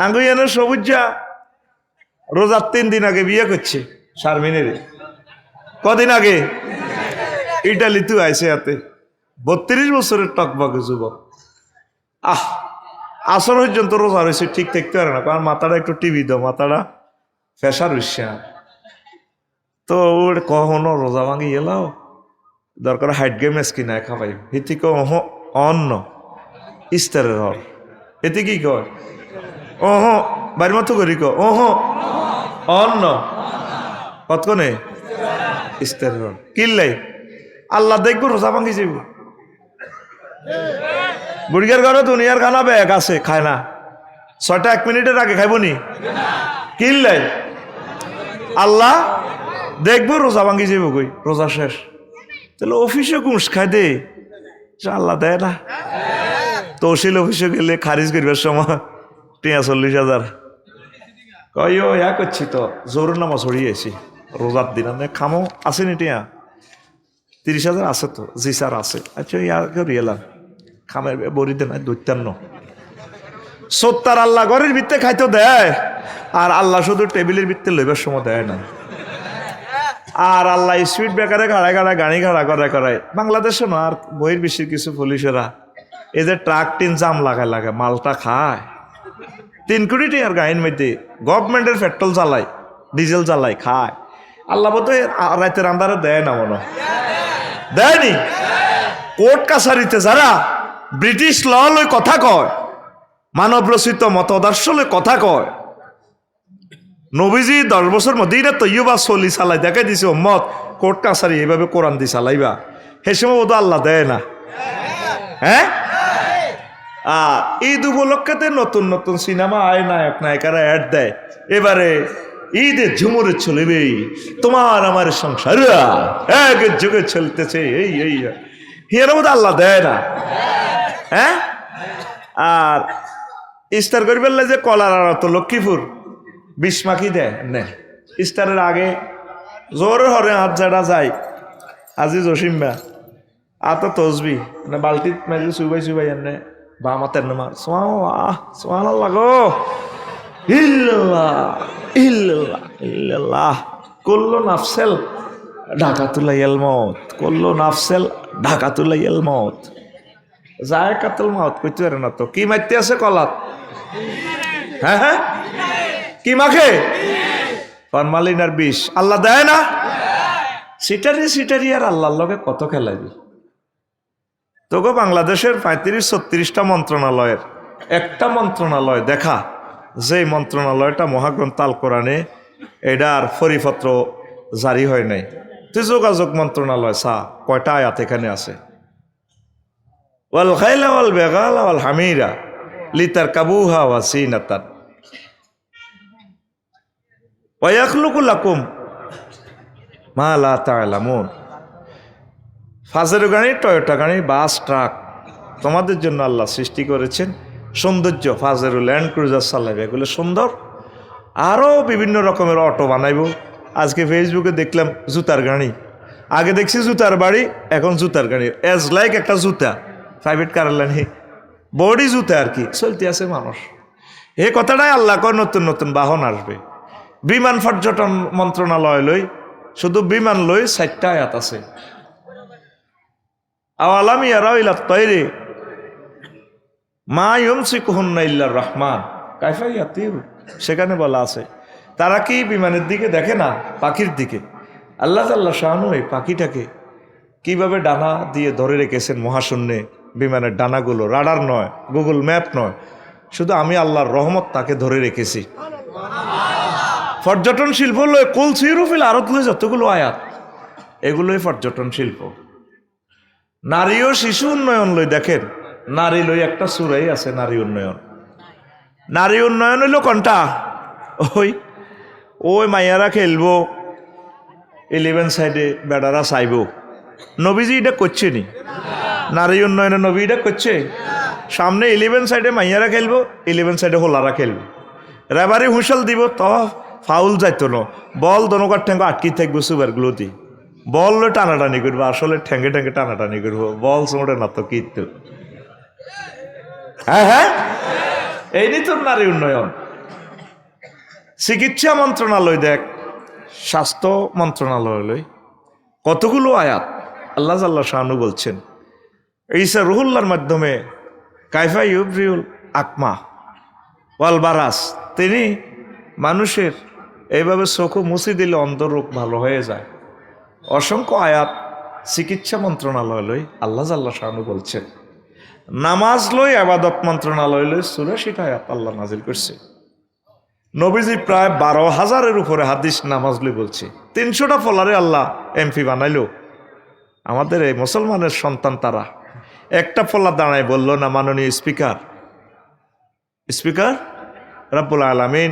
আঙ্গুইয়ানের সবুজা রোজার 3 দিন আগে বিয়ে করছে শারমিনের। কদিন আগে ইটালিতে আইসে হাতে 32 বছরের টকবকে যুবক। আসর পর্যন্ত রোজা রয়েছে, ঠিক থাকতে পারে না, কারণ মাথাটা একটু টিভি দাও, মাথাটা ফেসার হইছে। তো ওর কখনো রোজা ভাঙি এলাও দরকার হাইট গেম কিনায় খাবাই এতে কহ অন্ন ইস্তারের হর এতে কি কয় ওহ বাড়ির মতো করি ওহ অন্ন কতক্ষণে ইস্তারের হর কিনলাই আল্লাহ দেখবো রোজা ভাঙি যাব। বুড়িয়ার ঘরে দুনিয়ার খানা ব্যাগ আছে, খায় না, 6টা 1 মিনিটের আগে খাইব নি কিনলাই আল্লাহ দেখবো রোজা ভাঙি যাব কই রোজা শেষ। তাহলে অফিসে ঘুষ খাই দে, আল্লাহ দেয় না। তহসিল অফিসে গেলে খারিজ করবার সময় 40,000 কই ও ইয়া করছি তো জোর নামা ছড়িয়েছি রোজার দিন আমি খামো আসেনি টিয়া 30,000 আছে তো, জি স্যার আছে। আচ্ছা ইয়া করি এলাম খামের বড়িতে নাই দৈত্যান্ন সত্তার আল্লাহ ঘরের ভিত্তে খাইতে দেয়, আর আল্লাহ শুধু টেবিলের ভিত্তে লইবার সময় দেয় না। আর আল্লাহ স্পিড ব্রেকারে গাড়ায় গাড়ি ঘাড়া করায় বাংলাদেশে না, আর বহির বিশ্বের কিছু পুলিশেরা এই যে ট্রাক টিন জাম লাগায় মালটা খায় 3 কোটি টাকার গাড়ির মধ্যে গভর্নমেন্টের পেট্রোল জ্বালায় ডিজেল জ্বালায় খায়। আল্লাহ বোধ রাতের আন্ধারে দেয় না, মনে দেয়নি। কোর্ট কাছারিতে যারা ব্রিটিশ ল লই কথা কয়, মানব রচিত মতাদর্শ লই কথা কয়, নবীজি 10 বছর মদিনা তৈয়বা চলি চালাই দেখাই দিছে উম্মত কোর্ট কাছারি এইভাবে কোরআন দি চালাইবা, সে সময় বোধ আল্লাহ দেয় না। হ্যাঁ, ঈদ উপলক্ষেতে নতুন নতুন সিনেমা আয় নায়ক নায়িকারা অ্যাড দেয়, এবারে ঈদের ঝুমুরে চলবে তোমার আমার সংসার এক যুগে চলতেছে এই হিয়ার বোধ আল্লাহ দেয় না। হ্যাঁ, আর ইস্তার করি বললে যে কলার তো লক্ষ্মীপুর 20 মাখি দেয় নে ইস্তারের আগে জোর হরে হাত জাড়া যায় আজি জসিম্বা আত তসবি মানে বালতিত মেজে চুবাই এনে বা আমাদের নামার সোয়াল লাগো ইল্লাল্লাহ ইল্লাল্লাহ ইল্লাল্লাহ কুল্লু নাফসেল ঢাকাতুলাইয়াল মউত কুল্লু নাফসেল ঢাকাতুলাইয়াল মউত যায় কাতুল মউত কইতে পারে না তো কি মাইতে আছে কলাত। হ্যাঁ কি মাখে ফরমালিন আর বিষ আল্লাহ দেয় না। সিটারি আর আল্লাহর লগে কত খেলাবি। তোকে বাংলাদেশের 35-36টা মন্ত্রণালয়ের একটা মন্ত্রণালয় দেখা, যে মন্ত্রণালয়টা মহাগ্রন্থ আল কোরআনে এটার পরিপত্র জারি হয় নাই। তুই যোগাযোগ মন্ত্রণালয় চা কয়টা আয়াত এখানে আছে, ওয়াল খাইলা ওয়াল বেগালা ওয়াল হামিরা লিতার কাবুহা ওয়াসিনাতান ওয়ায়াখলুকু লাকুম মা লা তা'লামুন। ফাজের গাড়ি, টয়োটা গাড়ি, বাস, ট্রাক তোমাদের জন্য আল্লাহ সৃষ্টি করেছেন। সৌন্দর্য ফাজেরু ল্যান্ড ক্রুজার চালাবে, এগুলো সুন্দর। আরও বিভিন্ন রকমের অটো বানাইব। আজকে ফেসবুকে দেখলাম জুতার গাড়ি, আগে দেখছি জুতার বাড়ি, এখন জুতার গাড়ি এজ লাইক একটা জুতা প্রাইভেট কার লানি বডি জুতা আর কি চলতে আছে মানুষ। এই কথাটাই আল্লাহ কয় নতুন নতুন বাহন আসবে। বিমান পর্যটন মন্ত্রণালয় লই শুধু বিমান লই 4টা আয়াত আছে। আওয়ালাম ইয়ারাউ ইলা তায়রি মা ইউমসিকুহুন্না ইল্লার রহমান কাইফা ইয়াতিরু, সেখানে বলা আছে তারা কি বিমানের দিকে দেখে না পাখির দিকে। আল্লাহ তাআলা শানু এই পাখিটাকে কিভাবে ডানা দিয়ে ধরে রেখেছেন মহাশূন্যে। বিমানের ডানাগুলো রাডার নয়, গুগল ম্যাপ নয়, শুধু আমি আল্লাহর রহমত তাকে ধরে রেখেছি। পর্যটন শিল্প লয় কুল সিরুফিল আরত লয় যতগুলো আয়াত, এগুলোই পর্যটন শিল্প। নারী ও শিশু উন্নয়ন লই দেখেন, নারী লই একটা সূরাই আছে নারী উন্নয়ন। নারী উন্নয়ন হইল কোনটা, ওই মাইয়ারা খেলবো 11 সাইডে বেড়ারা চাইব। নবীজি এটা করছে নি, নারী উন্নয়নে নবী এটা করছে। সামনে 11 সাইডে মাইয়ারা খেলবো, 11 সাইডে হোলারা খেলবো। রেবারি হুঁশাল দিব তো ফাউল যাইতো না, বল দনকার ঠ্যাঙ্গ আটকি থাকবো সুপারগুলো দি বল লই টানাটানি করবো, আসলে ঠ্যাঙ্গে ঠ্যাঙ্গে টানাটানি করবো, বল চোড়ে না তো কিন্তু। হ্যাঁ, এই নি তোর নারী উন্নয়ন। চিকিৎসা মন্ত্রণালয় দেখ, স্বাস্থ্য মন্ত্রণালয় কতগুলো আয়াত আল্লাহ জাল্লা শানু বলছেন ঈসা রুহুল্লাহর মাধ্যমে কাইফা ইউবরিউল আকমা ওয়াল বারাস, তিনি মানুষের এইভাবে চোখও মুছে দিলে অন্ধরোগ ভালো হয়ে যায়। অসংখ্য আয়াত চিকিৎসা মন্ত্রণালয় লই আল্লাহ জাল্লা শানু বলছেন। নামাজ লই আবাদত মন্ত্রণালয় লই 84টা আয়াত আল্লাহ নাজিল করছে। নবীজি প্রায় 12,000-এর উপরে হাদিস নামাজ লই বলছে। 300টা ফলারে আল্লাহ এমপি বানাইলো। আমাদের এই মুসলমানের সন্তান তারা একটা ফলা দাঁড়ায় বলল না, মাননীয় স্পিকার রাব্বুল আলামিন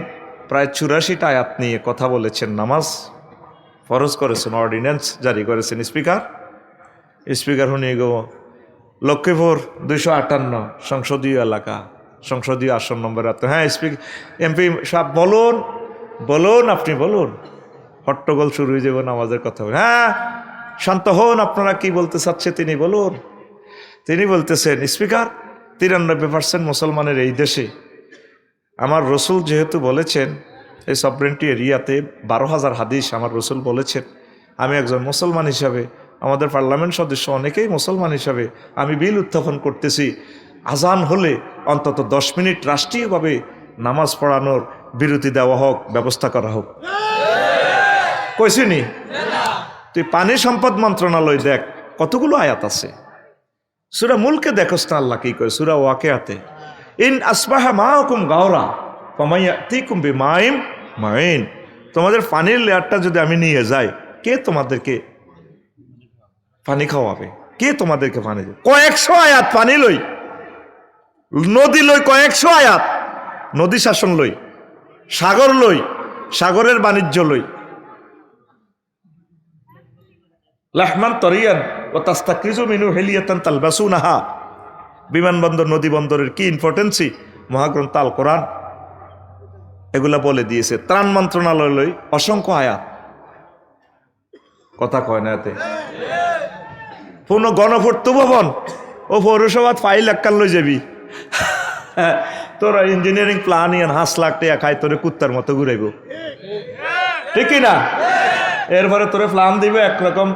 প্রায় 84টা আয়াত নিয়ে কথা বলেছেন, নামাজ ফরজ করেছেন, অর্ডিন্যান্স জারি করেছেন। স্পিকার শুনিয়ে গো লক্ষ্মীপুর 258 সংসদীয় এলাকা, সংসদীয় আসন নম্বর এত। হ্যাঁ এমপি সাহেব বলুন আপনি বলুন। হট্টগোল শুরু হয়ে যাবে নামাজের কথা। হ্যাঁ শান্ত হন, আপনারা কি বলতে চাচ্ছে তিনি বলুন। তিনি বলতেছেন, স্পিকার 93% মুসলমানের এই দেশে আমার রসুল যেহেতু বলেছেন এই সভরেন্টি এরিয়াতে 12,000 হাদিস আমার রসুল বলেছেন, আমি একজন মুসলমান হিসাবে, আমাদের পার্লামেন্ট সদস্য অনেকেই মুসলমান হিসাবে আমি বিল উত্থাপন করতেছি, আজান হলে অন্তত 10 মিনিট রাষ্ট্রীয়ভাবে নামাজ পড়ানোর বিরতি দেওয়া হোক, ব্যবস্থা করা হোক। কইছিনি? তুই পানি সম্পদ মন্ত্রণালয় দেখ কতগুলো আয়াত আছে। সূরা মুলকে দেখোস না আল্লাহ কি কয়, সূরা ওয়াকিয়াতে ইন আসবাহা মাআকুম গাওরা ফামায়াতিকুম বিমাইম মাইন, তোমাদের পানির লেয়ারটা যদি আমি নিয়ে যাই, কে তোমাদেরকে পানি খাওয়াবে? কে তোমাদেরকে পানি দেবে? কয়েকশো আয়াত পানি লই, নদী লই, কয়েকশো আয়াত নদী শাসন লই, সাগর লই, সাগরের বাণিজ্য লই। লাহমান তরিয়ান ও তাস্তাকরিজু মিনু হেলিয়াতান তালবাসুনাহা, বিমানবন্দর নদী বন্দরের কি ইম্পর্টেন্সি মহাগ্রন্থ আল কোরআন এগুলা বলে দিয়েছে। ত্রাণ মন্ত্রণালয় লই অসংখ্য আয়াত, কথা কয় না এতে। পুনঃ গণপূর্ত ভবন ও পৌরসভাত 5 লাখ টাকা লই যাবি, তোরা ইঞ্জিনিয়ারিং প্ল্যান ইয়ান 5 লাখ টাকা খাই তোরে কুত্তার মতো ঘুরাইব, ঠিক না? এরপরে তোরে প্ল্যান দিবে একরকম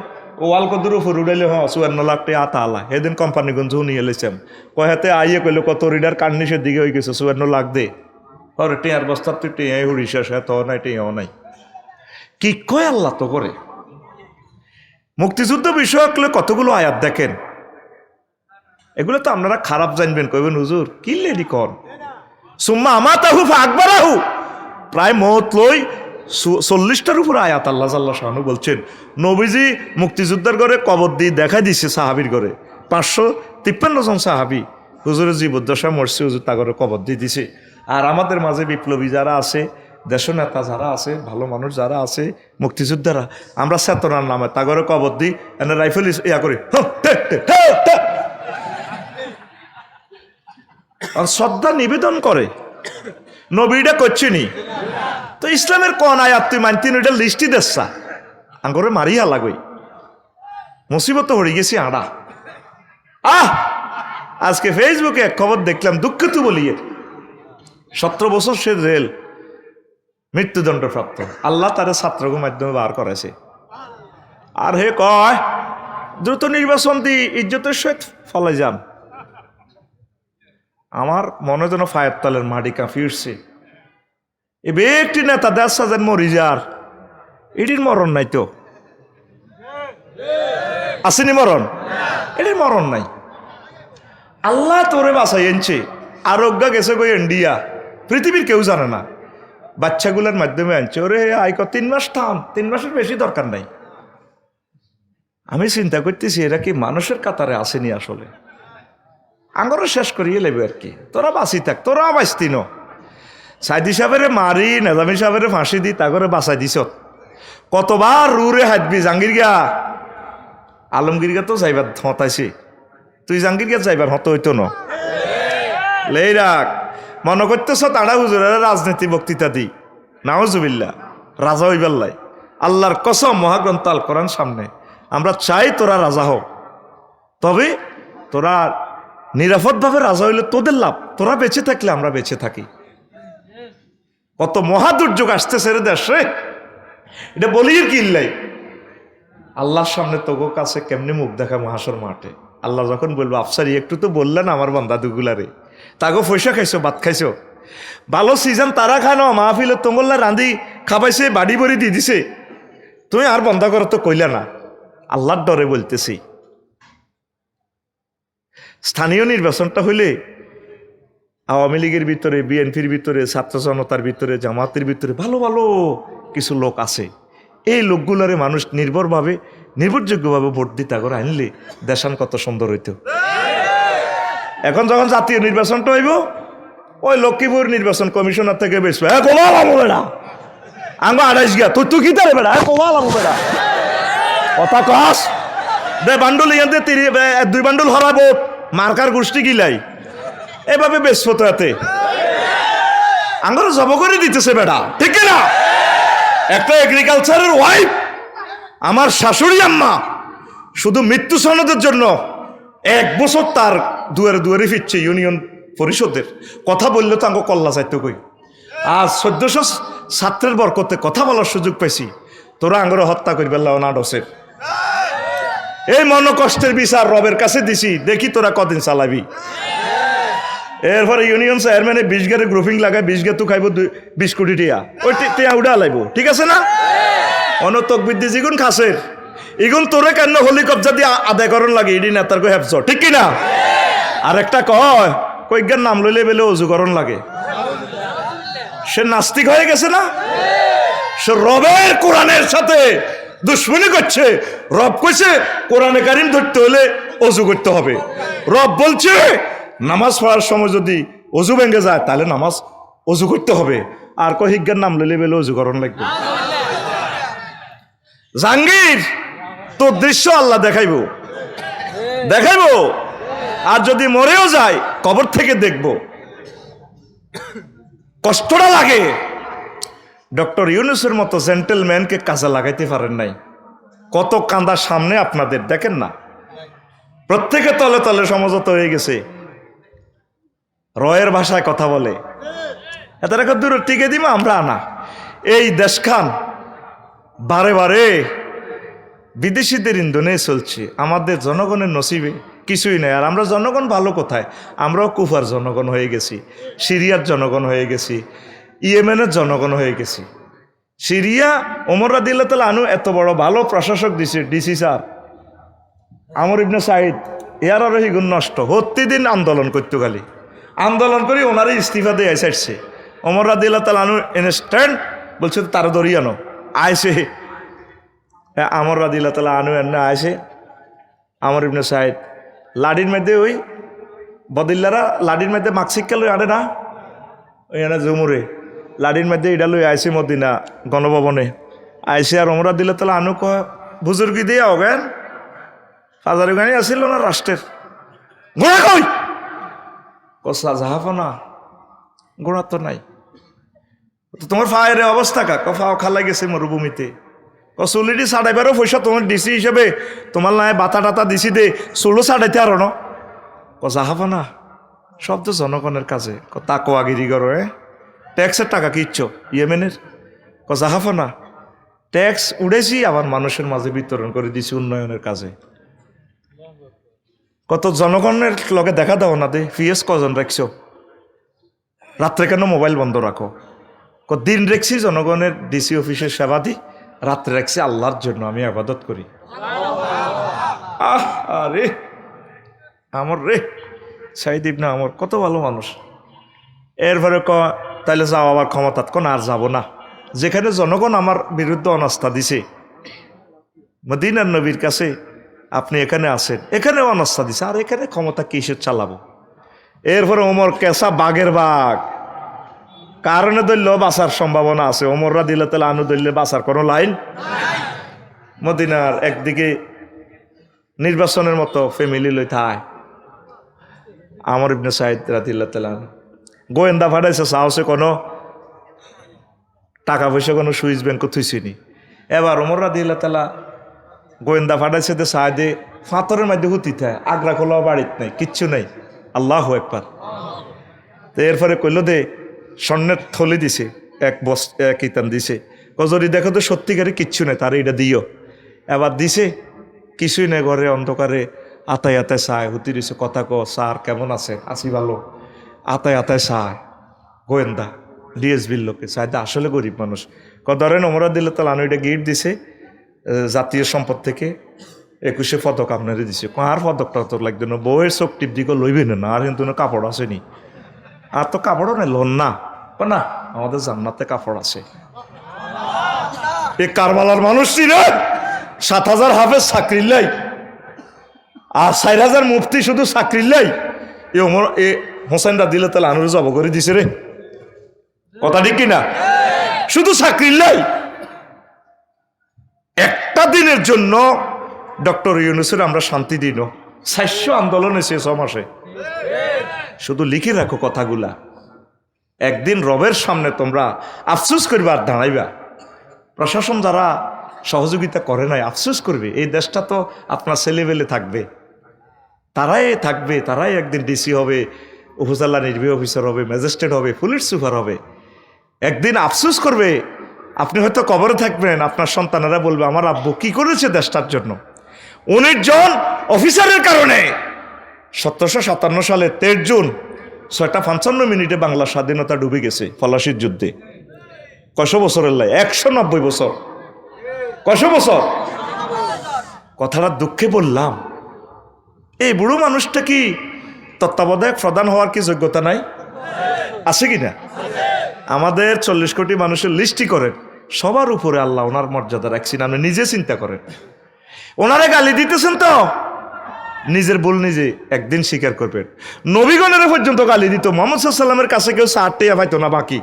ওয়াল কদুর উপর উড়াইলে 54 লাখ টাকা আতা আলা। সেদিন কোম্পানিগঞ্জ নিয়ে এলেছেন, কয়াতে আইয়ে কইলো কত রিডার কান্নিসের দিকে হয়ে গেছে, 54 লাখ দে। ওর টিয়ার বস্তার তুই টিয়াই হুড়িস, তো নাই টিয়াও নাই। কি কয় আল্লাহ তো করে। মুক্তিযুদ্ধ বিষয়ক কতগুলো আয়াত দেখেন, এগুলো তো আপনারা খারাপ জানবেন, কইবেন হুজুর কি লেডি কন সুম্মা আমাতাহু ফাকবারাহু, প্রায় মত লই 40টার উপর আয়াত আল্লাহ জাল্লা শানু বলছেন। নবীজি মুক্তিযুদ্ধের ঘরে কবর দিয়ে দেখা দিছে সাহাবীর ঘরে, 553 জন সাহাবী হুজুরের জীবদ্দশা মরছে, হুজুর তা ঘরে কবর দিয়ে দিছে। আর আমাদের মাঝে বিপ্লবী যারা আছে, দেশনেতা যারা আছে, ভালো মানুষ যারা আছে, মুক্তিযোদ্ধারা, আমরা চেতনার নামে তা ঘরে কবর দিই, এনে রাইফেল ইয়া করি, শ্রদ্ধা নিবেদন করে। নবীটা করছিনি তো ইসলামের কোন আয়াত তুই মানতিন, ওইটা লিস্টি দেশা আঙ্গরে মারিয়া লাগই, মুসিবত হয়ে গেছি আড়া। আজকে ফেসবুকে এক খবর দেখলাম, দুঃখিত বলিয়ে 17 বছর সে জেল, মৃত্যুদণ্ডপ্রাপ্ত, আল্লাহ তার ছাত্রকে মাধ্যমে বার করেছে। আর হে কয় দ্রুত নির্বাচন দি ইজ্জতের সহিত ফলে যান। আমার মনে যেন ফায়ের তলের মাটি কাঁপি উঠছে। এ একটি নেতা 10,000 মরি যার, এটির মরণ নাই তো, আসেনি মরণ, এটির মরণ নাই। আল্লাহ তোরে বাঁচাই আনছে, আরোগ্য গেছে গো ইন্ডিয়া, পৃথিবীর কেউ জানে না, বাচ্চাগুলোর মাধ্যমে আনছে। ওরে আইক 3 মাস থাম, 3 মাসের বেশি দরকার নাই। আমি চিন্তা করতেছি এরা কি মানুষের কাতারে আসেনি আসলে, আঙ্গরও শেষ করিয়ে লেবে আর কি। তোরা বাঁচি থাক, তোরা বাঁচতি ন। সাইদি সাহেবের মারি, নেজামি সাহেবের ফাঁসি দি, তা করে বাঁচাই দিছ। কতবার রুরে হাঁটবি জাঙ্গির গা, আলমগীর গা তো যাইবার হতাইছি, তুই জাঙ্গির গা যাইবার হত হইতো ন। লেই রাখ, মনে করতেছ তাড়া হুজুরের রাজনীতি বক্তৃতা দি, নাউজুবিল্লাহ, রাজা হইবাল্লাই। আল্লাহর কসম মহাগ্রন্থ আল কোরআন সামনে, আমরা চাই তোরা রাজা হোক, তবে তোরা নিরাপদভাবে রাজা হইলে তোদের লাভ, তোরা বেঁচে থাকলে আমরা বেঁচে থাকি। কত মহা দুর্যোগ আসতেছে রে দেশে, এটা বলির কিল্লাই। আল্লাহর সামনে তোগো কাছে কেমনি মুখ দেখা মহাশর মাঠে। আল্লাহ যখন বলবো আফসারি একটু তো বললেন আমার বান্দা দুগুলারে, তাগো পয়সা খাইছো, ভাত খাইছো, ভালো সিজন তারা খানো, মাহফিলে তোমল্লা রাঁধি খাবাইছে, বাড়ি বড়ি দিয়ে দিছে, তুমি আর বন্ধা করো তো কইলা না। আল্লাহর ডরে বলতেছি। স্থানীয় নির্বাচনটা হইলে আওয়ামী লীগের ভিতরে, বিএনপির ভিতরে, ছাত্র জনতার ভিতরে, জামাতের ভিতরে ভালো ভালো কিছু লোক আছে। এই লোকগুলারে মানুষ নির্ভরযোগ্যভাবে ভোট দিতে করে আনলে দেশান কত সুন্দর হইতো। এখন যখন জাতীয় নির্বাচনটা হইব, ওই লক্ষ্মীপুর নির্বাচন কমিশনার থেকে বেশ বেড়া আঙ্গ 28 গিয়া তুই কি তারে বেড়া বেড়া কথা কস দে বান্ডুল ইয়াতে 2 বান্ডুল হরা ভোট মার্কার গোষ্ঠী গিলাই এভাবে বেশ হতো এতে আঙ্গর জব করে দিতেছে বেড়া, ঠিক না? একটা এগ্রিকালচারের ওয়াইফ আমার শাশুড়ি আম্মা শুধু মৃত্যু সনদের জন্য 1 বছর তার দুয়ারে দুয়ারে ফিরছে ইউনিয়ন পরিষদের। কথা বললে তো আঙ্গ কল্লা চাইতে কই। আজ 1400 ছাত্রের বরকতে কথা বলার সুযোগ পাইছি, তোরা আঙ্গরে হত্যা করবে না ডসের। এই মনকষ্টের বিচার রবের কাছে দিছি, দেখি তোরা কদিন চালাবি। এরপরে ইউনিয়ন চেয়ারম্যানে 20 গাড়ি গ্রুপিং লাগায় 20 গা তু খাইব 20 কোটি টিয়া, ওই টিয়া উড়া লাইব, ঠিক আছে না? অনতকবিদ্যি যেগুন খাসের ইগুন তোরে কেন হলি কবজা দিয়ে আদায় করণ লাগে, ইডি নেতার কো হেফজ, ঠিক কিনা? আর একটা কয়েকগার নাম লইলে বেলে অজুকরণ লাগে। সে নাস্তিক হয়ে গেছে না? সে রবের কোরআনের সাথে দুশ্মনী করছে। রব কইছে কোরআনে কারিম ধরতে হলে অজু করতে হবে। রব বলছে নামাজ পড়ার সময় যদি অজু ভেঙে যায় তাহলে নামাজ অজু করতে হবে। আর কহিজ্ঞার নাম লইলে বেলে অজুকরণ লাগবে। জাহাঙ্গীর তোর দৃশ্য আল্লাহ দেখাইব। আর যদি মরেও যায় কবর থেকে দেখব, কষ্টটা লাগে। ডক্টর ইউনূসের মতো জেন্টেলম্যানকে কাজে লাগাইতে পারেন নাই। কত কান্দা সামনে আপনাদের, দেখেন না? প্রত্যেকে তলে তলে সমঝোতা হয়ে গেছে, রয়ের ভাষায় কথা বলে। এত রেখা দূর টিকে দিমা আমরা আনা। এই দেশখান বারে বারে বিদেশিদের ইন্ধনে চলছে, আমাদের জনগণের নসিবে কিছুই নেই। আর আমরা জনগণ ভালো কোথায়? আমরাও কুফার জনগণ হয়ে গেছি, সিরিয়ার জনগণ হয়ে গেছি, ইয়েমেনের জনগণ হয়ে গেছি। সিরিয়া ওমর রাদিয়াল্লাহু তাআলা আনহু এত বড় ভালো প্রশাসক দিছে, ডিসি স্যার আমর ইবনে সাইদ, এর আরো হিগুন নষ্ট প্রতিদিন আন্দোলন করতে, খালি আন্দোলন করি ওনারই ইস্তিফা দিয়ে আইসাইছে। ওমর রাদিয়াল্লাহু তাআলা আনহু ইনস্ট্যান্ট বলছে তারা ধরিয়ানো আইসে। আমর রাদিয়াল্লাহু তাআলা আনহু এনে আইসে। আমর ইবনে সাইদ লাডির মধ্যে ওই বদিল্লারা লাডির মধ্যে মাকসিক্কা লই আনে না, ওই এনে জুমুরে লাডির মধ্যে এটা লই আইসে মদিনা গণভবনে আইসে। আর ওমর রাদিয়াল্লাহু তাআলা আনহু কয় বুজুর্গি দিয়ে অজ্ঞান হাজারি গানি আসিল না রাষ্ট্রের গোড়া কই কসা জাহাফনা গোড়া তো নাই। তোমার ফায়ের অবস্থা কা ফাও খালা গেছে মরুভূমিতে, চুলিটি ছাড়াইবারও পয়সা তোমার ডিসি হিসেবে তোমার নাই বাতা টাতা দিছি দে চুলো ছাড়াইতে আরো ন জাহাফনা। সব তো জনগণের কাছে তাকোয়াগিরি করো। ট্যাক্সের টাকা কি ইচ্ছ ইয়েমেনের জাহাফনা? ট্যাক্স উড়েছি আবার মানুষের মাঝে বিতরণ করে দিছি উন্নয়নের কাজে। কত জনগণের লগে দেখা দাও না দে ফিএস কজন রাখছো? রাত্রে কেন মোবাইল বন্ধ রাখো? দিন রেখছি জনগণের ডিসি অফিসের সেবা দি, রাত্রে রাখছি আল্লাহর জন্য আমি ইবাদত করি। আরে আমর রে সাইদ ইবনে আমর কত ভালো মানুষ। এরপরে তাইলে যাও আবার ক্ষমতাত কোন আর যাব না। যেখানে জনগণ আমার বিরুদ্ধে অনাস্থা দিছে, মদিনার নবীর কাছে আপনি এখানে আসেন, এখানে অনাস্থা দিছে, আর এখানে ক্ষমতা কিসের চালাবো? এরপরে ওমর কেসা বাঘের বাঘ, কারণে ধরলেও বাঁচার সম্ভাবনা আছে। ওমর রাদিয়াল্লাহু তাআলা আনহু ধরলে বাঁচার কোনো লাইন। মদিনার একদিকে নির্বাচনের মতো ফ্যামিলি লই থায় আমর ইবনে সাইদ রাদিয়াল্লাহু তাআলা গোয়েন্দা ফাটাইছে, সাহসে কোনো টাকা পয়সা কোনো সুইচ ব্যাংক থুইছিনি। এবার ওমর রাদিয়াল্লাহু তাআলা গোয়েন্দা ফাটাইছে তো সাইদে ফাতরের মধ্যে হুতি থায়, আগ্রা খোলা বাড়িত নাই, কিচ্ছু নাই। আল্লাহু আকবার। তো এরপরে কইল দে স্বর্ণের থলি দিছে, এক ইতান দিছে, যদি দেখো তো সত্যিকারে কিচ্ছু নেই তার এটা দিও। এবার দিছে, কিছুই নেই, ঘরে অন্ধকারে আতায় আতায় চায়, হুতি দিছে, কথা ক স্যার কেমন আছে, আছি ভালো। আতায় আতায় চায়, গোয়েন্দা ডিএসবির লোকে চায়, আসলে গরিব মানুষ। ধরেন ওমরা দিলে তাহলে আনো, এটা গিফট দিছে জাতীয় সম্পদ থেকে 21 পদক আপনারে দিছে। আর পদকটা তো লাগবে না, বউয়ের চোখ টিপ দিকে লইবে না, আর কিন্তু কাপড় আসেনি, আর তো কাপড়ও নেই, লোন না না, আমাদের জান্নাতে কাপড় আছে। এই কারবালার মানুষ রে 7,000 হাফেজ চাকরি লাই, আর 4,000 মুফতি শুধু চাকরি লাই। এ হোসেনরা দিলে তাহলে আনুরে জব করে দিছে রে, কথা ঠিক কিনা? শুধু চাকরি লাই। একটা দিনের জন্য ডক্টর ইউনূসের আমরা শান্তি দিন, 400 আন্দোলন এসে 6 মাসে। শুধু লিখে রাখো কথাগুলা, একদিন রবের সামনে তোমরা আফসোস করবে আর দাঁড়াইবা। প্রশাসন যারা সহযোগিতা করে নাই আফসোস করবে, এই দেশটা তো আপনার ছেলেবেলে থাকবে, তারাই একদিন ডিসি হবে, উপজেলা নির্বাহী অফিসার হবে, ম্যাজিস্ট্রেট হবে, পুলিশ সুপার হবে। একদিন আফসোস করবে, আপনি হয়তো কবরে থাকবেন, আপনার সন্তানেরা বলবে আমার আব্বু কি করেছে দেশটার জন্য। 19 জন অফিসারের কারণে 1757 সালে 13 জুন 6:55 বাংলার স্বাধীনতা ডুবে গেছে ফলাশির যুদ্ধে। কয়শো বছরের লাই? 190 বছর। কয়শো বছর? কথাটা দুঃখে বললাম, এই বুড়ো মানুষটা কি তত্ত্বাবধায়ক প্রধান হওয়ার কি যোগ্যতা নাই? আছে কিনা? আমাদের 40 কোটি মানুষের লিস্টই করেন, সবার উপরে আল্লাহ ওনার মর্যাদা রাখছেন। আপনি নিজে চিন্তা করেন, ওনারে গালি দিতেছেন তো নিজের ভুল নিজে একদিন স্বীকার করবেন। নবীগণের পর্যন্ত গালি দিত, মুহাম্মদ সাল্লাল্লাহু আলাইহি ওয়াসাল্লামের কাছে কেউ 60 টাকা পাইতো না বাকি।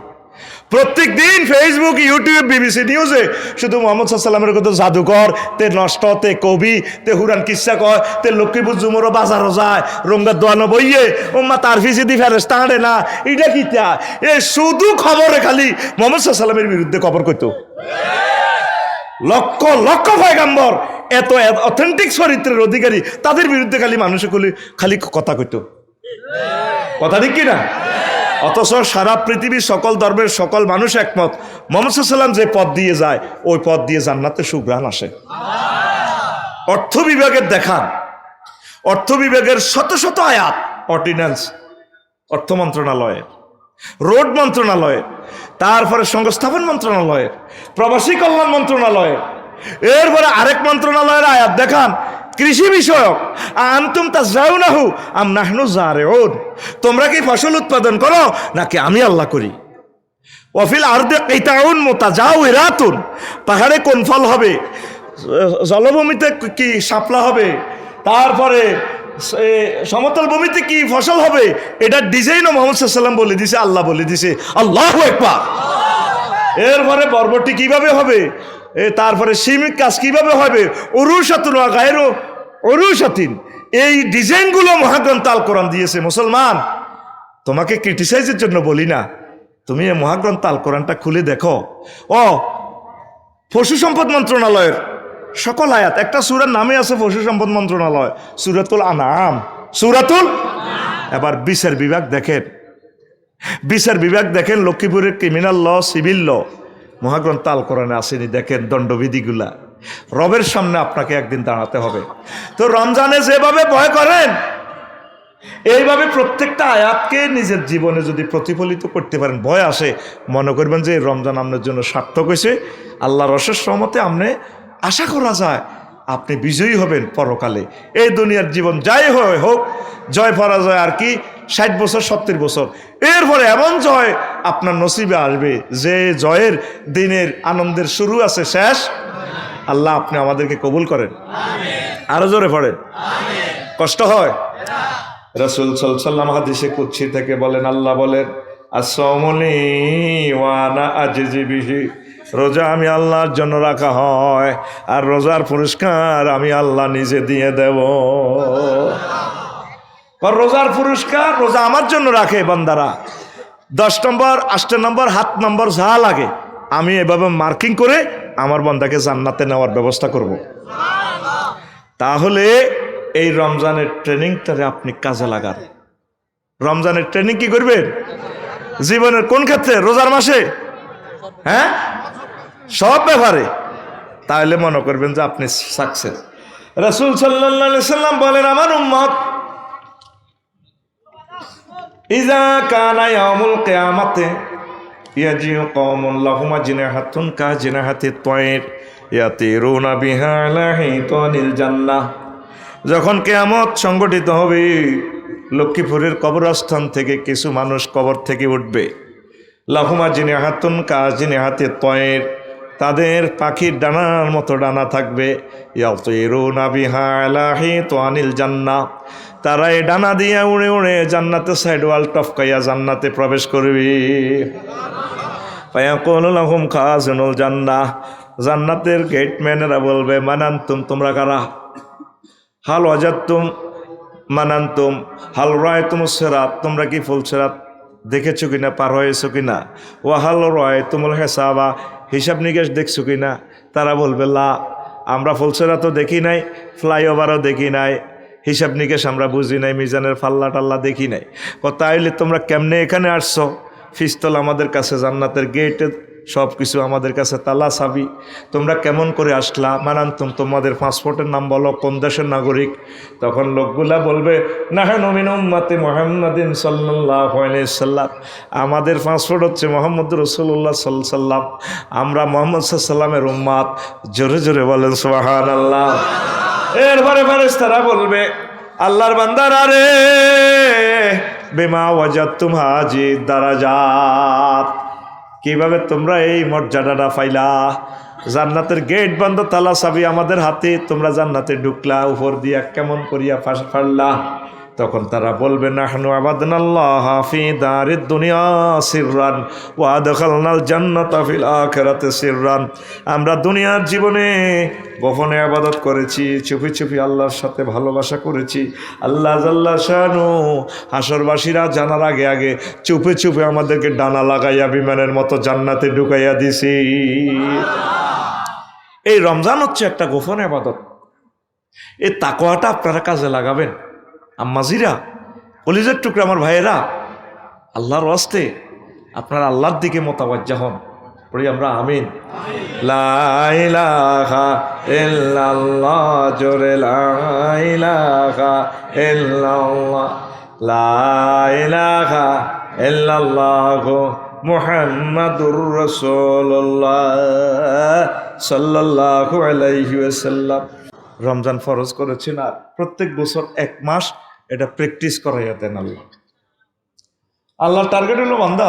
প্রত্যেক দিন ফেসবুক, ইউটিউব, বিবিসি নিউজে শুধু মুহাম্মদ সাল্লাল্লাহু আলাইহি ওয়াসাল্লামের কথা জাদুকর, তে নষ্ট, তে কবি, তে হুরান কিচ্ছা কয়, তে লক্ষ্মীপুর জুমরো বাজারও যায়, রঙ্গার দোয়ানো বইয়ে ওম্মা তার ফিসে দি ফেরেশতা আনে না, এটা কিতা? এ শুধু খবরে খালি মুহাম্মদ সাল্লাল্লাহু আলাইহি ওয়াসাল্লামের বিরুদ্ধে খবর কইতো। লক্ষ লক্ষ পয়গাম্বর, এত অথেন্টিক চরিত্রের অধিকারী, তাদের বিরুদ্ধে খালি মানুষে খালি কথা কইতো। কথা ঠিক কিনা? অথচ সারা পৃথিবীর সকল ধর্মের সকল মানুষ একমত, মুহাম্মদ সাল্লাল্লাহু আলাইহি ওয়াসাল্লাম যে পথ দিয়ে যায় ওই পথ দিয়ে জান্নাতে সুঘ্রাণ আসে। অর্থ বিভাগের দেখান, অর্থ বিভাগের শত শত আয়াত, অর্ডিন্যান্স অর্থ মন্ত্রণালয়ের, রোড মন্ত্রণালয়ের, তারপরে সংস্থাপন মন্ত্রণালয়ের, প্রবাসী কল্যাণ মন্ত্রণালয়ের, এরপরে আরেক মন্ত্রণালয়ের আয়াত দেখান কৃষি বিষয়ক, আনতুম তাজরাউনাহু আম নাহনু জারিউন, তোমরা কি ফসল উৎপাদন করো নাকি আমি আল্লাহ করি। ওয়াফিল আরদি কিতাউন মুতাজাওয়িরাতুন, পাহাড়ে কোন ফল হবে, জলভূমিতে কি শাপলা হবে, তারপরে সমতল ভূমিতে কি ফসল হবে, এটার ডিজাইনও মুহাম্মদ সাল্লাল্লাহু আলাইহি ওয়াসাল্লাম বলে দিছে, আল্লাহ বলে দিছে। আল্লাহু আকবার। এরপরে বরবটি কিভাবে হবে, তারপরে সিমিক কাজ কিভাবে হবে, উরুশাতুন ওয়া গায়রু উরুশাতিন, এই ডিজাইনগুলো মহাগ্রন্থ আল কোরআন দিয়েছে। মুসলমান, তোমাকে ক্রিটিসাইজের জন্য বলি না, তুমি এই মহাগ্রন্থ আল কোরআনটা খুলে দেখো। পশু সম্পদ মন্ত্রণালয়ের সকল আয়াত, একটা সূরার নামে আছে পশু সম্পদ মন্ত্রণালয়, সূরাতুল আনআম, সূরাতুল। এবার বিচার বিভাগ দেখেন, বিচার বিভাগ দেখেন, লক্ষ্মীপুরের ক্রিমিনাল ল, সিভিল ল, মহাগ্রন্থ আল কোরআনে আসেনি। দেখেন দণ্ডবিধিগুলা, রবের সামনে আপনাকে একদিন দাঁড়াতে হবে। তো রমজানে যেভাবে ভয় করেন, এইভাবে প্রত্যেকটা আয়াতকে নিজের জীবনে যদি প্রতিফলিত করতে পারেন, ভয় আসে, মনে করবেন যে রমজান আপনার জন্য সার্থক হয়েছে। আল্লাহর অশেষ রহমতে আপনি আশা করা যায় আপনি বিজয়ী হবেন পরকালে। এই দুনিয়ার জীবন যাই হয় হোক, জয় পরাজয় আর কি, 60 বছর 70 বছর, এরপরে এমন জয় আপনার নসিবে আসবে যে জয়ের দিনের আনন্দের শুরু আছে, শেষ। আল্লাহ আপনি আমাদেরকে কবুল করেন। আরো জোরে পড়েন। কষ্ট হয়? রাসূল সাল্লাল্লাহু আলাইহি ওয়াসাল্লাম হাদিসে কুদসি থেকে বলেন, আল্লাহ বলেন, আসসামুনি ওয়া আনা আজজি বিহি, রোজা আমি আল্লাহর জন্য রাখা হয়, আর রোজার পুরস্কার আমি আল্লাহ নিজে দিয়ে দেব। রোজার পুরস্কার রোজা আমার জন্য রাখে বান্দারা। 10 নম্বর, 8 নম্বর, 7 নম্বর যা লাগে আমি এভাবে মার্কিং করে আমার বান্দাকে জান্নাতে নেওয়ার ব্যবস্থা করব। তাহলে এই রমজানের ট্রেনিংটারে আপনি কাজে লাগান। রমজানের ট্রেনিং কি করবেন? জীবনের কোন ক্ষেত্রে? রোজার মাসে হ্যাঁ, সব ব্যাপারে। তাহলে মনে করবেন যে আপনি সাকসেস। রাসূল সাল্লাল্লাহু আলাইহি সাল্লাম বলেন, আমার উম্মত ইযা কানা ইয়াউমুল কিয়ামাতি ইয়াজিউ কওমুন লাহুম জিনাহাতুন কা জিনাহাতিত তায়র ইয়াতিরুনা বিহা আলা হিতানিল জান্নাহ। যখন কিয়ামত সংগঠিত হবে, লক্ষ্মীপুরের কবরস্থান থেকে কিছু মানুষ কবর থেকে উঠবে। লাহুমা জিনাহাতুন কা জিনাহাতিত তায়র, তাদের পাখির ডানার মতো ডানা থাকবে। ইয়াতিরুনা বিহা আলা হিতানিল জান্নাহ, তারা এই ডানা দিয়ে উড়ে উড়ে জান্নাতের সাইড ওয়াল টপকাইয়া জান্নাতে প্রবেশ করবে। ফায়াকুলু লাহুম খাজিনুল জান্নাহ, জান্নাতের গেটম্যানেরা বলবে, মানান্তুম, তোমরা কারা? হাল ওয়াজাদতুম মানান্তুম হাল রায়তুমুস সিরাত, তোমরা কি ফুল সিরাত দেখেছো কিনা, পার হয়েছো কিনা? ওয়া হাল রায়তুমুল হিসাবা, হিসাব নিকেশ দেখছো কিনা? তারা বলবে, লা, আমরা ফুল সিরাতও দেখি নাই, ফ্লাইওভারও দেখি নাই, হিসাব নিকেশ আমরা বুঝি নাই, মিজানের ফাল্লা টাল্লা দেখি নাই। তাইলে তোমরা কেমনে এখানে আসছো? ফিস্তল আমাদের কাছে, জান্নাতের গেটে সব কিছু আমাদের কাছে তালা চাবি, তোমরা কেমন করে আসলা? মানান্তুম, তোমাদের পাসপোর্টের নাম বলো, কোন দেশের নাগরিক? তখন লোকগুলা বলবে, নাহনু মিন উম্মতি মুহাম্মাদিন সাল্লাল্লাহু আলাইহি সাল্লাম, আমাদের পাসপোর্ট হচ্ছে মুহাম্মদ রাসূলুল্লাহ সাল্লাল্লাহু আলাইহি সাল্লাম, আমরা মুহাম্মদ সাল্লাল্লাহু আলাইহি সাল্লামের উম্মত। জোরে জোরে বলেন সুবহানাল্লাহ। এরপরে ফেরেশতারা বলবে, আল্লাহর বান্দারা রে, বিমা ওয়াজাদতুম হাজি দারাজাত, কিভাবে তোমরা এই মর্যাদাটা পাইলা? জান্নাতের গেট বন্ধ, তালা চাবি আমাদের হাতে, তোমরা জান্নাতে ঢুকলা, উপর দিয়া কেমন করিয়া পারলা? তখন তারা বলবে, নাহনু আবাদনাল্লাহ ফি দারিদ দুনিয়া সিররান ওয়া আদখালনাল জান্নাতা ফিল আখিরাতি সিররান, আমরা দুনিয়ার জীবনে গোপনে ইবাদত করেছি, চুপি চুপি আল্লাহর সাথে ভালোবাসা করেছি। আল্লাহ জাল্লা শানু হাসরবাসীরা জানার আগে আগে চুপে চুপে আমাদেরকে ডানা লাগাইয়া বিমানের মতো জান্নাতে ঢুকাইয়া দিছি। এই রমজান হচ্ছে একটা গোপন ইবাদত। এই তাকওয়াটা আপনারা কাজে লাগাবেন। আম্মাজিরা, কলিজার টুকরা আমার ভাইয়েরা, আল্লাহর ওয়াস্তে আপনারা আল্লাহর দিকে মোতাবাজ্জা হন। পড়ি আমরা আমিন। লা ইলাহা ইল্লাল্লাহ, জোরে লা ইলাহা ইল্লাল্লাহ, লা ইলাহা ইল্লাল্লাহ মুহাম্মাদুর রাসূলুল্লাহ সাল্লাল্লাহু আলাইহি ওয়াসাল্লাম। রমজান ফরজ করেছেন, আর প্রত্যেক বছর 1 মাস এটা প্র্যাকটিস করাইয়া দেন আল্লাহ। আল্লাহর টার্গেট হলো, বান্দা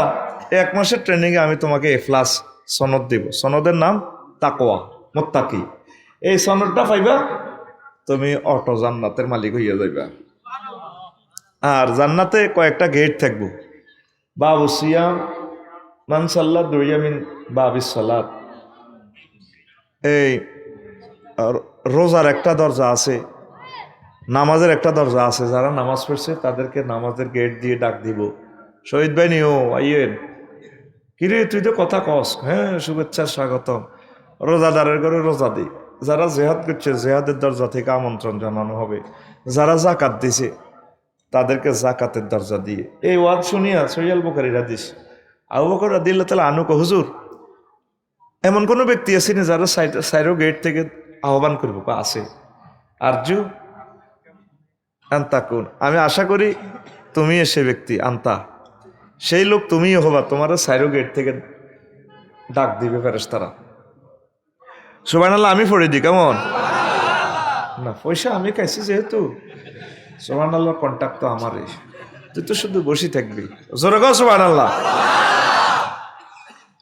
1 মাসের ট্রেনিংয়ে আমি তোমাকে এফলাস সনদ দেব। সনদের নাম তাকওয়া, মুত্তাকি। এই সনদটা পাইবা, তুমি অটো জান্নাতের মালিক হইয়া যাইবা। আর জান্নাতে কয়েকটা গেট থাকবো। বাবু সিয়াম মান সাল্লাহ দুইয়ামিন বাবিস সালাত, এই রোজার একটা দরজা আছে, নামাজের একটা দরজা আছে। যারা নামাজ পড়ছে তাদেরকে নামাজের গেট দিয়ে ডাক দিব, শহীদ ভাই নিও আইয়েন। কিরে তুই তো কথা কস, হ্যাঁ শুভেচ্ছা স্বাগতম। রোজাদারের ঘরে রোজা দিই। যারা জেহাদ করছে জেহাদের দরজা থেকে আমন্ত্রণ জানানো হবে। যারা জাকাত দিছে তাদেরকে জাকাতের দরজা দিয়ে। এই ওয়াজ শুনিয়া সহিহ বুখারীর হাদিস, আবু বকর রাদিয়াল্লাহু তাআলা আনহু কয়, হুজুর এমন কোনো ব্যক্তি আছে না যারা সাইরো গেট থেকে আহ্বান করবো? আছে। আরজু আন্তাকুন, আমি আশা করি তুমি সে ব্যক্তি। আন্তা, সেই লোক তুমিই হবা, তোমার সাইরো গেট থেকে ডাক দিবে ফেরেশতারা। সুবহানাল্লাহ, আমি পড়ে দিই কেমন? না, পয়সা আমি খাইছি যেহেতু, সুবহানাল্লাহর কন্ট্যাক্ট তো আমারই, তুই তো শুধু বসে থাকবি। জোরে কও সুবহানাল্লাহ।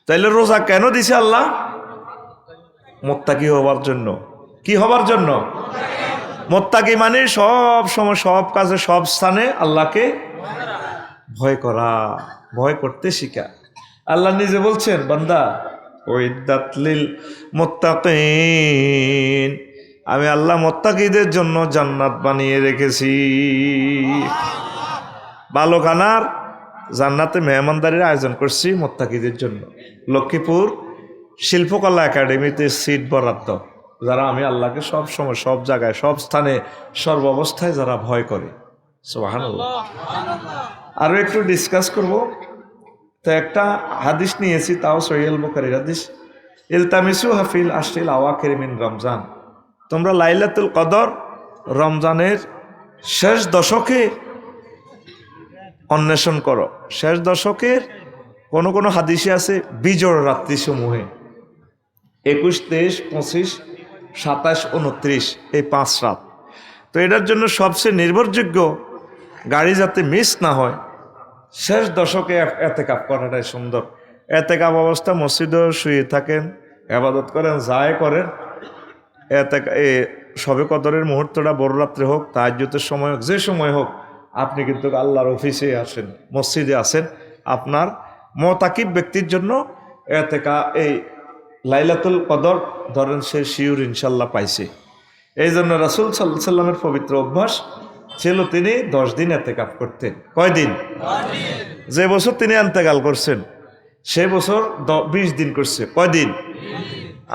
তাইলে রোজা কেন দিছে আল্লাহ? মুত্তাকি হবার জন্য। কি হবার জন্য? মুত্তাকি মানে সব সময়, সব কাজে, সব স্থানে আল্লাহকে ভয় করা, ভয় করতে শিখা। আল্লাহ নিজে বলছেন, বান্দা উইদ্দাত লিল মুত্তাকিন, আমি আল্লাহ মুত্তাকিদের জন্য জান্নাত বানিয়ে রেখেছি। ভালো খানার জান্নাতে মেহমানদারির আয়োজন করছি মুত্তাকিদের জন্য। লক্ষ্মীপুর শিল্পকলা একাডেমিতে সিট বরাদ্দ, যারা আমি আল্লাহকে সব সময়, সব জায়গায়, সব স্থানে, সর্বাবস্থায় যারা ভয় করে। সুবহানাল্লাহ। আরো একটু ডিসকাস করব। তো একটা হাদিস নিয়েছি, তাও সহিহ বুখারীর হাদিস, ইলতামিসু হাফিল আশরিল আওয়াখির মিন রমজান, তোমরা লাইলাতুল কদর রমজানের শেষ দশকে অন্বেষণ করো। শেষ দশকের কোনো কোনো হাদিসে আছে বিজোড় রাত্রি সমূহে, 21, 23, 25, 27, 29 এই 5 রাত। তো এটার জন্য সবচেয়ে নির্ভরযোগ্য, গাড়ি যাতে মিস না হয়, শেষ দশকে এতেকাফ করাটাই সুন্দর। এতেকাফ অবস্থা মসজিদেও শুয়ে থাকেন, ইবাদত করেন, যায় করেন। সবে কদরের মুহূর্তটা বড় রাত্রে হোক, তাহাজ্জুদের সময় হোক, যে সময় হোক, আপনি কিন্তু আল্লাহর অফিসে আসেন, মসজিদে আসেন। আপনার মুতাকিব ব্যক্তির জন্য এই লাইলাতুল কদর ধরেন সে শিওর ইনশাল্লাহ পাইছে। এই জন্য রাসূল সাল্লাল্লাহু আলাইহি সাল্লামের পবিত্র অভ্যাস ছিল তিনি 10 দিন এতেকাফ করতেন। কয়দিন? যে বছর তিনি ইন্তেকাল করছেন সে বছর 20 দিন করছে। কয়দিন?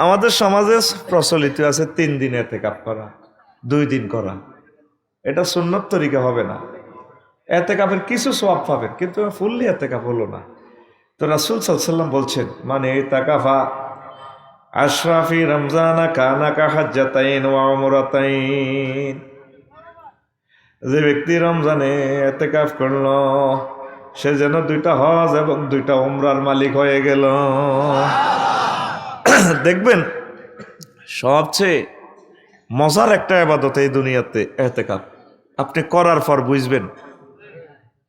আমাদের সমাজে প্রচলিত আছে 3 দিন এতেকাফ করা, 2 দিন করা। এটা সুন্নত তরিকা হবে না। এতেকাফের কিছু সওয়াব পাবেন, কিন্তু ফুললি এতেকাফ হলো না। তো রাসূল সাল্লাল্লাহু আলাইহি সাল্লাম বলছেন, মানে ইতাকাফা আশরাফি রমজানা কানা কা হাজ্জাতাইন ওয়া উমরাতাইন, যে ব্যক্তি রমজানে ইতিকাফ করল সে যেন 2টা হজ এবং 2টা উমরার মালিক হয়ে গেল। দেখবেন সবচেয়ে মজার একটা ইবাদত এই দুনিয়াতে ইতিকাফ। আপনি করার পর বুঝবেন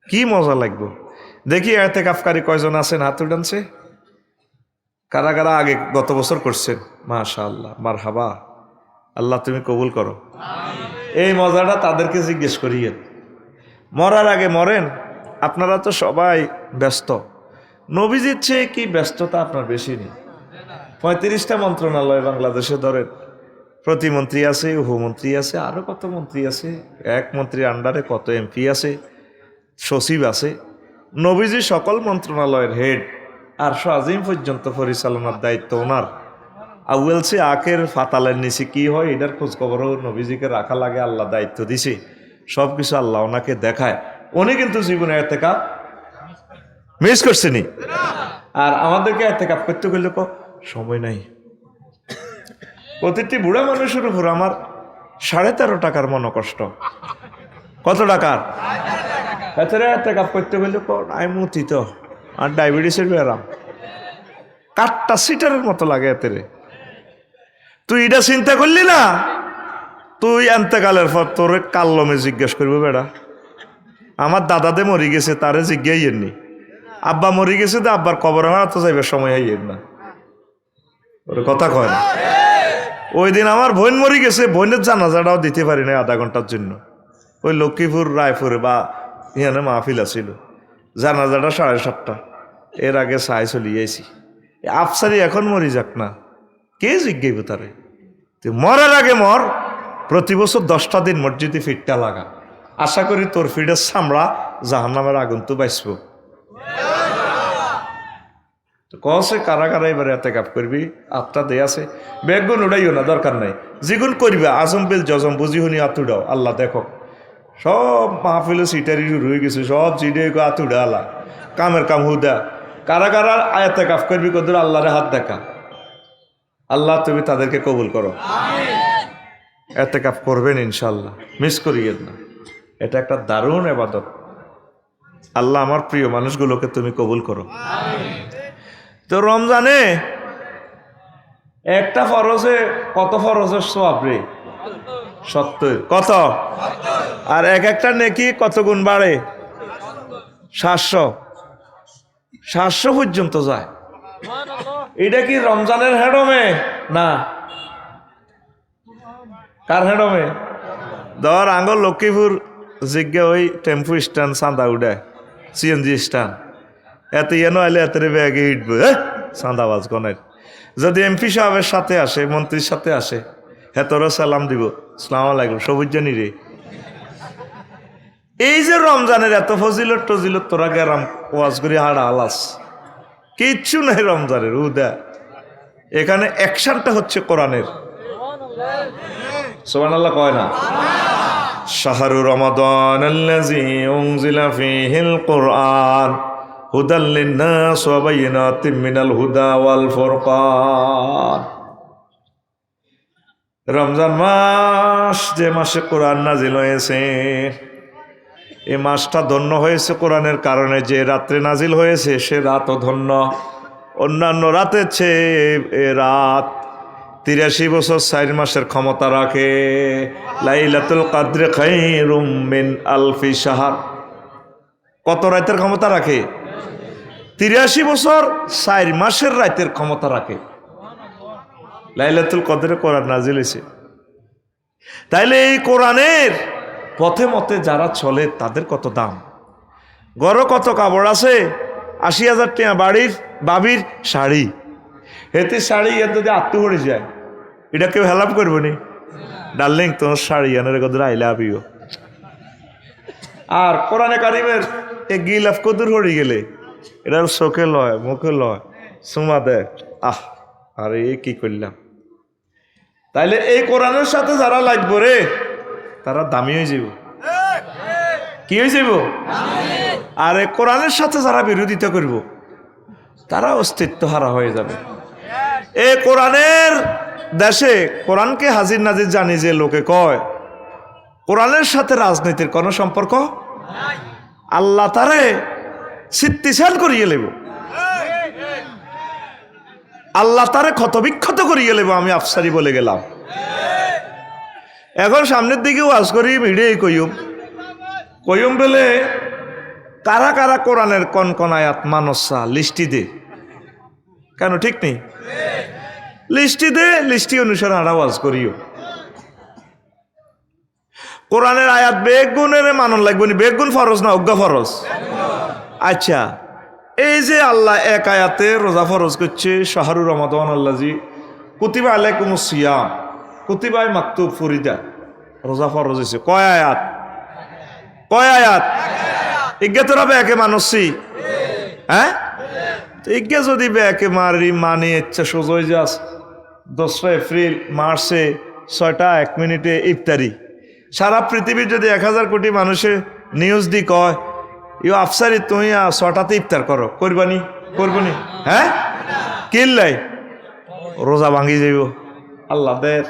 কি মজা লাগবে। দেখি ইতিকাফকারী কয়জন আছেন, হাত উঠানছে। কারা কারা আগে গত বছর করছেন? মাশাআল্লাহ, মারহাবা, আল্লাহ তুমি কবুল করো। এই মজাটা তাদেরকে জিজ্ঞেস করিয়েন। মরার আগে মরেন। আপনারা তো সবাই ব্যস্ত, নবীজির চেয়ে কি ব্যস্ততা আপনার বেশি নেই? 35টা মন্ত্রণালয় বাংলাদেশে ধরেন, প্রতিমন্ত্রী আছে, উপমন্ত্রী আছে, আরো কত মন্ত্রী আছে, এক মন্ত্রীর আন্ডারে কত এমপি আছে, সচিব আছে। নবীজি সকল মন্ত্রণালয়ের হেড, আর আজিম পর্যন্ত পরিচালনার দায়িত্ব ওনার। আউয়েলসে আখের ফাতালের নিচে কি হয় এটার খোঁজ খবরও নবীজিকে রাখা লাগে, আল্লাহ দায়িত্ব দিছে। সব কিছু আল্লাহ ওনাকে দেখায়। উনি কিন্তু জীবনে ইতিকাফ মিস করছেনি। আর আমাদেরকে ইতিকাফ করতে গেলে সময় নাই। প্রতিটি বুড়া মানুষের উপর আমার 13.5 টাকার মনোকষ্ট। কত টাকার? এতে ইতিকাফ করতে গেলে নাই মুতি তো, আর ডায়াবেটিসের ব্যারাম, কাঠটা সিটারের মতো লাগে এতে। তুই এটা চিন্তা করলি না? তুই এন্তেকালের পর তোর কাল্লমে জিজ্ঞেস করবো, বেড়া আমার দাদাদে মরি গেছে, তারে জিজ্ঞাইয়েন নি। আব্বা মরি গেছে, তো আব্বার কবর তো যাইবার সময় হইয়েন না। ওর কথা কয় না। ওই দিন আমার বোন মরি গেছে, বোনের জানাজাটাও দিতে পারি না আধা ঘন্টার জন্য। ওই লক্ষ্মীপুর রায়পুরে বা এখানে মাহফিল আছিল, জানাজাটা 7:30। এর আগে চাই চলিয়েছি। আফসারি এখন মরি যাক না, কে জিজ্ঞাইব তারে? তুই মরার আগে মর। প্রতি বছর 10টা দিন মসজিদে ফিটটা লাগা। আশা করি তোর ফিটের চামড়া জাহান্নামের আগুন তো বাঁচব। কসে কারা কারা এবারে ইতিকাফ করবি? আত্মা দেয়া আছে, বেগুন উড়াইও না, দরকার নাই। যেগুন করবে আজম বিল জজম বুঝি শুনি আতুড়াও, আল্লাহ দেখো। সব মাহফিলে সিটারি রয়ে গেছে, সব চিড়ে আতুড়া আল্লাহ, কামের কাম হুদা। কারা কারা ইতিকাফ করবি কদর আল্লাহরে হাত দেখা। আল্লাহ তুমি তাদেরকে কবুল করো। ইতিকাফ করবেন ইনশাল্লাহ, মিস করিয়েন না। এটা একটা দারুণ ইবাদত। আল্লাহ আমার প্রিয় মানুষগুলোকে তুমি কবুল করো। তো রমজানে একটা ফরজে কত ফরজের সওয়াব রে? 70। কত? আর এক একটা নেকি কত গুণ বাড়ে? 700 পর্যন্ত যায়। এটা কি রমজানের হেডমে? না। কার হেডমে? ধর আঙ্গল লক্ষ্মীপুর জিজ্ঞা ওই টেম্পু স্ট্যান্ড চাঁদা উঠে, সিএনজি স্ট্যান্ড, এত ইয়েনো আইলে এত ব্যাগে হিটবো চাঁদাবাজ গনের। যদি এমপি সাহেবের সাথে আসে, মন্ত্রীর সাথে আসে, হেতরও সালাম দিব, সালাম আলাইকুম, সবুজনি রে। এই যে রমজানের এত ফজিলত টজিলত, তোরা গেরাম ওয়াজ করি হাড়া আলাস, কিচ্ছু নাই রমজানের। উদা এখানে অ্যাকশনটা হচ্ছে কোরআনের। সুবহানাল্লাহ কয় না? শাহরু রমাদান আল্লাযী উনজিলা ফীহিল কুরআন হুদাল লিন্নাস ওয়া বাইয়িনাতিম মিনাল হুদা ওয়াল ফুরকান। রমজান মাস, যে মাসে কোরআন নাজিল হয়েছে, এই মাসটা ধন্য হয়েছে কোরআনের কারণে। যে রাত্রে নাজিল হয়েছে সে রাতও ধন্য। অন্যান্য রাতের চেয়ে এ রাত 83 বছর 4 মাসের ক্ষমতা রাখে। লাইলাতুল কদর খায়রুম মিন আলফি শাহর। কত রাতের ক্ষমতা রাখে? 83 বছর 4 মাসের রাতের ক্ষমতা রাখে। লাইলাতুল কদরে কোরআন নাজিল হয়েছে। তাইলে এই কোরআনের পথে মতে যারা চলে তাদের কত দাম। গড় কত কাপড় আছে? 80,000 টাকা বাড়ির বাবির শাড়ি। এতে শাড়ি এর যদি আত্মহরে যায়, এটা কেউ হেল্প করবে নি? ডার্লিং তোমার শাড়ি আনের কদর আই লাভ ইউ। আর কোরআনে কারিমের এই গিলাফ কদর হয়ে গেলে এটার চোখে লয়, মুখে লয়, সুমা দেয়। আরে কি করলাম। তাইলে এই কোরআনের সাথে যারা লাগবো রে, তারা দামি হয়ে যাব। কি হয়ে যাব? আর এই কোরআনের সাথে যারা বিরোধিতা করব, তারা অস্তিত্ব হারা হয়ে যাবে। এই কোরআনের দেশে কোরআনকে হাজির নাজির জানি যে লোকে কয়, কোরআনের সাথে রাজনীতির কোনো সম্পর্ক আল্লাহ তারে সিত্তিশাল করিয়ে নেব, আল্লাহ তারে ক্ষতবিক্ষত করিয়ে নেব। আমি আফসারি বলে গেলাম। এখন সামনের দিকে ওয়াজ করি, ভিডিও কইম বলে কারা কারা কোরআনের কন আয়াত মানসা লিস্টি দে। কেন ঠিক নেই? লিস্টি দে, লিস্টি অনুসারে আমরা ওয়াজ করিও। কোরআনের আয়াত বেগুনের মানন লাগবে নি? বেগুন ফরজ না অজ্ঞা ফরজ? আচ্ছা, এই যে আল্লাহ এক আয়াতে রোজা ফরজ করছে, শাহরুর রমাদান আল্লাজি কুতিবা আলাইকুমুস সিয়াম কুতিবায় মাকতুব ফরিদা, রোজা ফরজ হয়েছে। কয় আয়াত? কয় আয়াত? ইজ্ঞা তোরা বেকে মানসি? হ্যাঁ, ইজ্ঞা যদি বেকে মারি মানে ইচ্ছা সোজই যাস। 2 এপ্রিল মার্চে 6:01 ইফতারি। সারা পৃথিবীর যদি 1000 কোটি মানুষের নিউজ দি কয় ইউ আফসারি তুমি 6টাতে ইফতার করো, করবানি? করবনি? হ্যাঁ, কিল্লাই রোজা ভাঙি যাইব। আল্লাহ দের